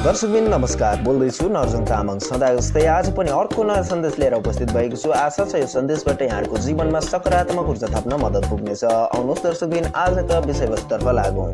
दर्शकबिन नमस्कार, बोल्दैछु नर्जुन तामाङ। सदा जस्तै आज पनि अर्को नयाँ सन्देश लिएर उपस्थित भएको छु। आशा छ यो सन्देशबाट यहाँको जीवनमा सकारात्मक ऊर्जा थप्न मद्दत पुग्नेछ। आउनुहोस् दर्शकबिन, आजका विषयवस्तुतर्फ लागौँ।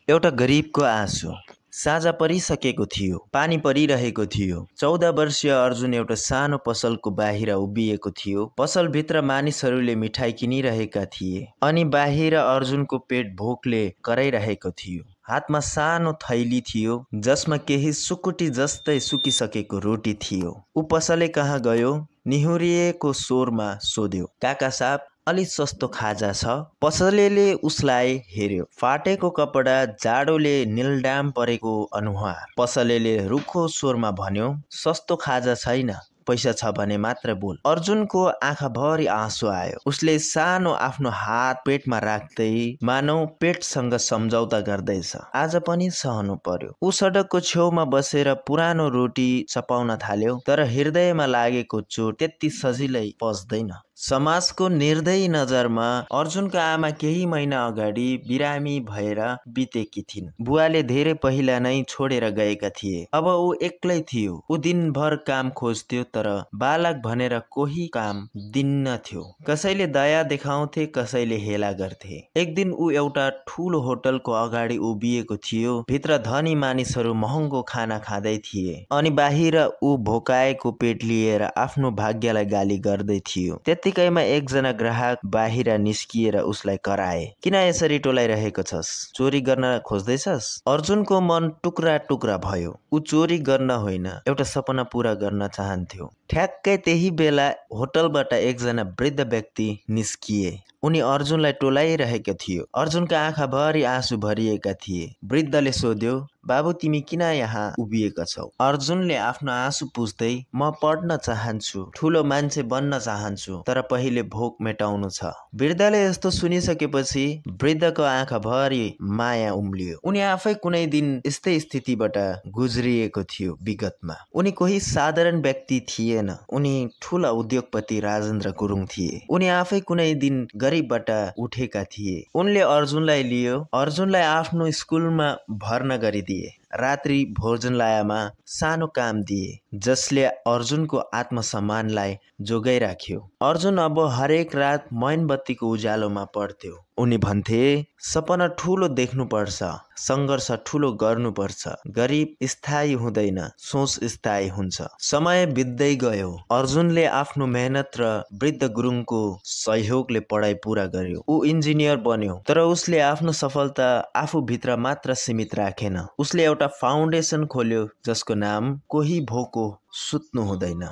एउटा गरिबको आँसु। साँझ परिसकेको थियो, पानी परिरहेको थियो। 14 वर्षीय अर्जुन एउटा सानो पसलको बाहिर उभिएको थियो। पसलभित्र मानिसहरूले मिठाई किनिरहेका थिए अनि बाहिर अर्जुनको पेट भोकले कराइरहेको थियो। हातमा सानो थैली थियो जसमा केही सुकुटी जस्तै सुकिसकेको रोटी थियो। ऊ पसले कहाँ गयो, निहुरिएको स्वरमा सोध्यो, काका साहब, अलिक सस्तो खाजा छ? पसलेले उसलाई हेर्यो, फाटेको कपडा, जाडोले निल्डाम परेको अनुहार। पसलेले रुखो स्वरमा भन्यो, सस्तो खाजा छैन, पैसा छ भने मात्र बोल। अर्जुनको आँखाभरि आँसु आयो। उसले सानो आफ्नो हात पेटमा राख्दै मानौ पेटसँग सम्झौता गर्दैछ। आज पनि सहनु पर्यो। ऊ सडकको छेउमा बसेर पुरानो रोटी चपाउन थाल्यो, तर हृदयमा लागेको चोट त्यति सजिलै पस्दैन। समाजको निर्दयी नजरमा अर्जुनका आमा केही महिना अगाडि बिरामी भएर बितेकी थिइन्। बुवाले धेरै पहिला नै छोडेर गएका थिए। अब ऊ एक्लै थियो। ऊ दिनभर काम खोज्थ्यो, तर बालक भनेर कोही काम दिन्न थियो। कसैले दया देखाउँथे, कसैले हेला गर्थे। एक दिन ऊ एउटा ठुलो होटलको अगाडि उभिएको थियो। भित्र धनी मानिसहरू महँगो खाना खाँदै थिए अनि बाहिर ऊ भोकाएको पेट लिएर आफ्नो भाग्यलाई गाली गर्दै थियो। त्यतिकैमा एकजना ग्राहक बाहिर निस्किएर उसलाई कराए, किन यसरी टोलाइरहेको छस्? चोरी गर्न खोज्दैछस्? अर्जुनको मन टुक्रा टुक्रा भयो। ऊ चोरी गर्न होइन, एउटा सपना पूरा गर्न चाहन्थ्यो। ठ्याक्कै त्यही बेला होटलबाट एकजना वृद्ध व्यक्ति निस्किए। उनी अर्जुनलाई टोलाइरहेको थियो। अर्जुनका आँखाभरि आँसु भरिएका थिए। वृद्धले सोध्यो, बाबु, तिमी किन यहाँ उभिएका छौ? अर्जुनले आफ्नो आँसु पुस्दै, म पढ्न चाहन्छु, ठुलो मान्छे बन्न चाहन्छु, तर पहिले भोक मेटाउनु छ। वृद्धले यस्तो सुनिसकेपछि वृद्धको आँखाभरि माया उम्लियो। उनी आफै कुनै दिन यस्तै स्थितिबाट गुज्रिएको थियो विगतमा। उनी कोही साधारण व्यक्ति थिएन। उनी ठुला उद्योगपति राजेन्द्र गुरुङ थिए। उनी आफै कुनै दिन गरिबबाट उठेका थिए। उनले अर्जुनलाई लियो, अर्जुनलाई आफ्नो स्कुलमा भर्ना गरिदिए। रात्रि भोजनालयमा सानो काम दिए जसले अर्जुनको आत्मसम्मानलाई जोगाइराख्यो। अर्जुन अब हरेक रात मैनबत्तीको उज्यालोमा पढ्थ्यो। उनी भन्थे, सपना ठुलो देख्नुपर्छ, सङ्घर्ष ठुलो गर्नुपर्छ। गरिब स्थायी हुँदैन, सोच स्थायी हुन्छ। समय बित्दै गयो। अर्जुनले आफ्नो मेहनत र वृद्ध गुरुङको सहयोगले पढाइ पुरा गर्यो। ऊ इन्जिनियर बन्यो, तर उसले आफ्नो सफलता आफूभित्र मात्र सीमित राखेन। उसले एउटा फाउन्डेसन खोल्यो जसको नाम कोही भोको सुत्नु हुँदैन।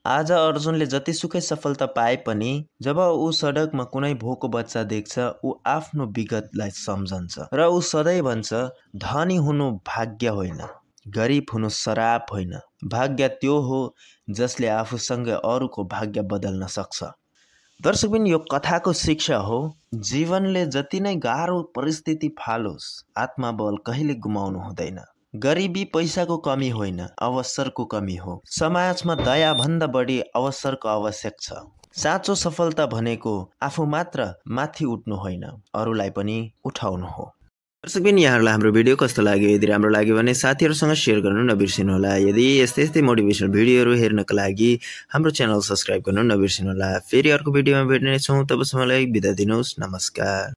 आज अर्जुनले जतिसुकै सफलता पाए पनि जब ऊ सडकमा कुनै भोको बच्चा देख्छ, ऊ आफ्नो विगतलाई सम्झन्छ र ऊ सधैँ भन्छ, धनी हुनु भाग्य होइन, गरिब हुनु श्राप होइन, भाग्य त्यो हो जसले आफूसँग अरूको भाग्य बदल्न सक्छ। दर्शकबिन, यो कथाको शिक्षा हो, जीवनले जति नै गाह्रो परिस्थिति फालोस्, आत्मबल कहिले गुमाउनु हुँदैन। गरिबी पैसाको कमी होइन, अवसरको कमी हो। समाजमा दयाभन्दा बढी अवसरको आवश्यक छ। साँचो सफलता भनेको आफू मात्र माथि उठ्नु होइन, अरूलाई पनि उठाउनु हो। दर्शकबिन, यहाँहरूलाई हाम्रो भिडियो कस्तो लाग्यो? यदि राम्रो लाग्यो भने साथीहरूसँग सेयर गर्नु नबिर्सिनुहोला। यदि यस्तै मोटिभेसनल भिडियोहरू हेर्नका लागि हाम्रो च्यानल सब्सक्राइब गर्नु नबिर्सिनुहोला। फेरि अर्को भिडियोमा भेट्नेछौँ। तबसम्मलाई बिदा दिनुहोस्। नमस्कार।